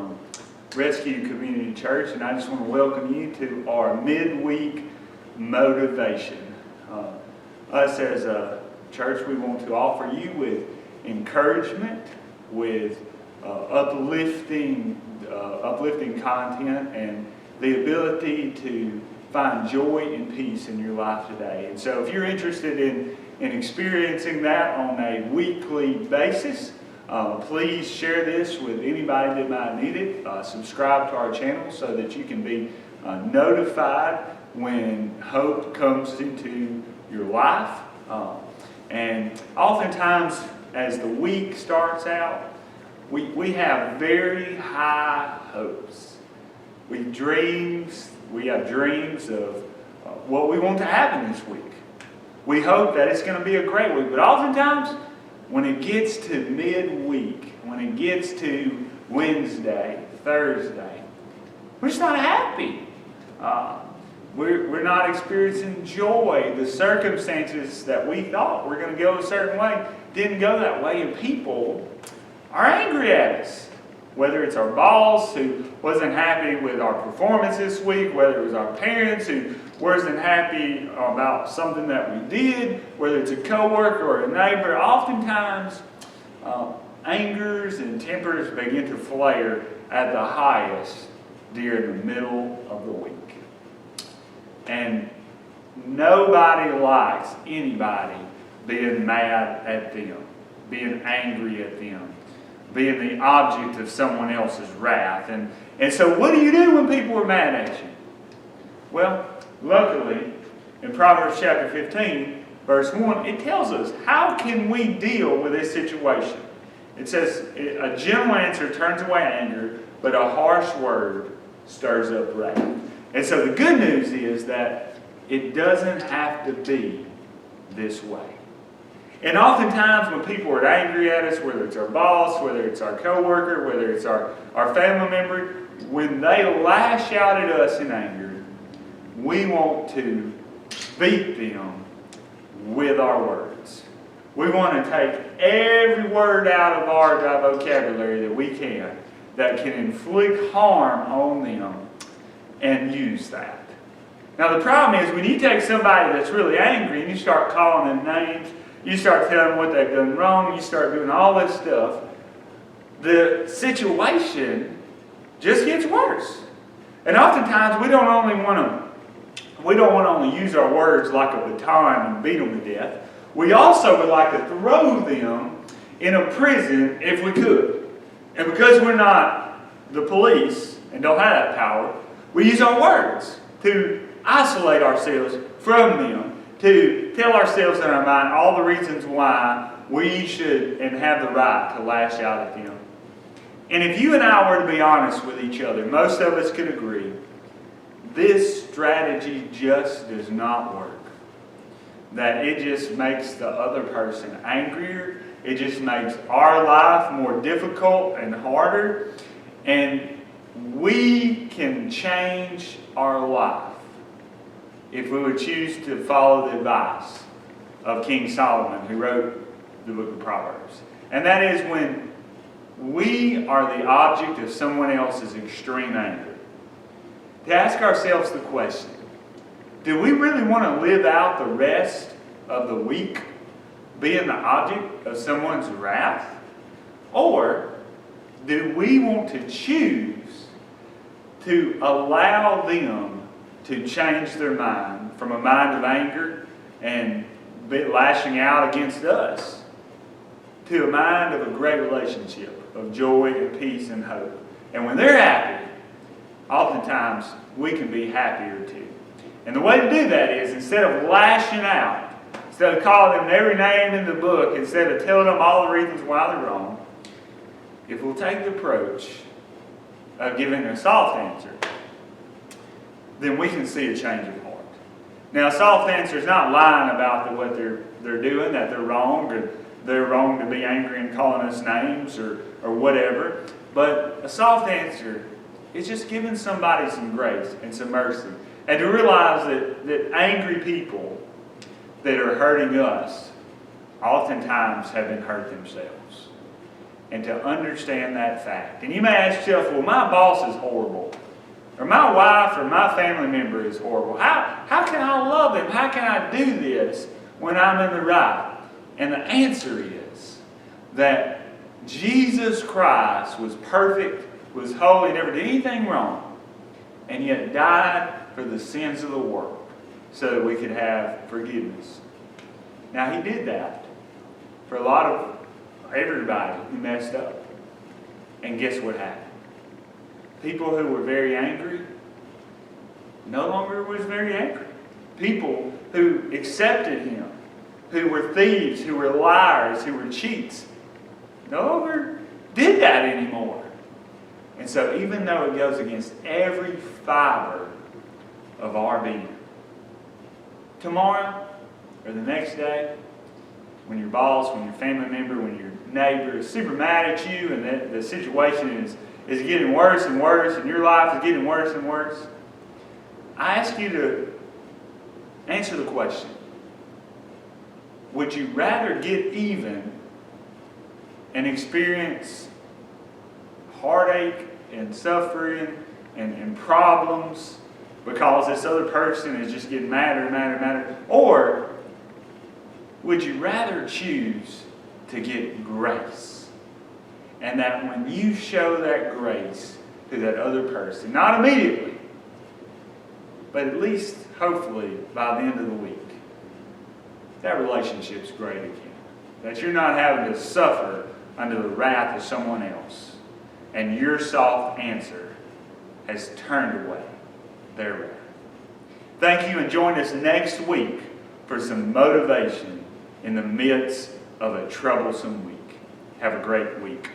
from Rescue Community Church, and I just want to welcome you to our midweek motivation. Us as a church, we want to offer you with encouragement, with uplifting content, and the ability to find joy and peace in your life today. And so if you're interested in experiencing that on a weekly basis, please share this with anybody that might need it. Subscribe to our channel so that you can be notified when hope comes into your life. And oftentimes, as the week starts out, we have very high hopes. We have dreams of what we want to happen this week. We hope that it's going to be a great week. But oftentimes, when it gets to midweek, when it gets to Wednesday, Thursday, we're just not happy. We're not experiencing joy. The circumstances that we thought were going to go a certain way didn't go that way, and people are angry at us. Whether it's our boss who wasn't happy with our performance this week, whether it was our parents who wasn't happy about something that we did, whether it's a coworker or a neighbor, oftentimes angers and tempers begin to flare at the highest during the middle of the week. And nobody likes anybody being mad at them, being angry at them, being the object of someone else's wrath. And so what do you do when people are mad at you? Well, luckily, in Proverbs chapter 15, verse 1, it tells us how can we deal with this situation. It says, a gentle answer turns away anger, but a harsh word stirs up wrath. And so the good news is that it doesn't have to be this way. And oftentimes when people are angry at us, whether it's our boss, whether it's our coworker, whether it's our family member, when they lash out at us in anger, we want to beat them with our words. We want to take every word out of our vocabulary that we can that can inflict harm on them and use that. Now the problem is when you take somebody that's really angry and you start calling them names, you start telling them what they've done wrong, you start doing all this stuff, the situation just gets worse. And oftentimes we don't want to only use our words like a baton and beat them to death. We also would like to throw them in a prison if we could. And because we're not the police and don't have that power, we use our words to isolate ourselves from them, to tell ourselves in our mind all the reasons why we should and have the right to lash out at them. And if you and I were to be honest with each other, most of us could agree, this strategy just does not work. That it just makes the other person angrier. It just makes our life more difficult and harder. And we can change our life if we would choose to follow the advice of King Solomon, who wrote the book of Proverbs. And that is when we are the object of someone else's extreme anger, to ask ourselves the question, do we really want to live out the rest of the week being the object of someone's wrath? Or do we want to choose to allow them to change their mind from a mind of anger and lashing out against us to a mind of a great relationship of joy and peace and hope? And when they're happy, oftentimes we can be happier too. And the way to do that is, instead of lashing out, instead of calling them every name in the book, instead of telling them all the reasons why they're wrong, if we'll take the approach of giving a soft answer, then we can see a change of heart. Now, a soft answer is not lying about what they're doing, that they're wrong, or they're wrong to be angry and calling us names or whatever. But a soft answer is just giving somebody some grace and some mercy. And to realize that angry people that are hurting us oftentimes have been hurt themselves. and to understand that fact. And you may ask yourself, well, my boss is horrible, or my wife or my family member is horrible. How can I love them? How can I do this when I'm in the right? And the answer is that Jesus Christ was perfect, was holy, never did anything wrong, and yet died for the sins of the world so that we could have forgiveness. Now, he did that for a lot of everybody who messed up. And guess what happened? People who were very angry no longer was very angry. People who accepted him, who were thieves, who were liars, who were cheats, no longer did that anymore. And so even though it goes against every fiber of our being, tomorrow or the next day, when your boss, when your family member, when your neighbor is super mad at you and the situation is getting worse and worse and your life is getting worse and worse, I ask you to answer the question. Would you rather get even and experience heartache and suffering and problems because this other person is just getting madder and madder and madder? Or would you rather choose to get grace? And that when you show that grace to that other person, not immediately, but at least hopefully by the end of the week, that relationship's great again. That you're not having to suffer under the wrath of someone else. And your soft answer has turned away their wrath. Thank you, and join us next week for some motivation in the midst of a troublesome week. Have a great week.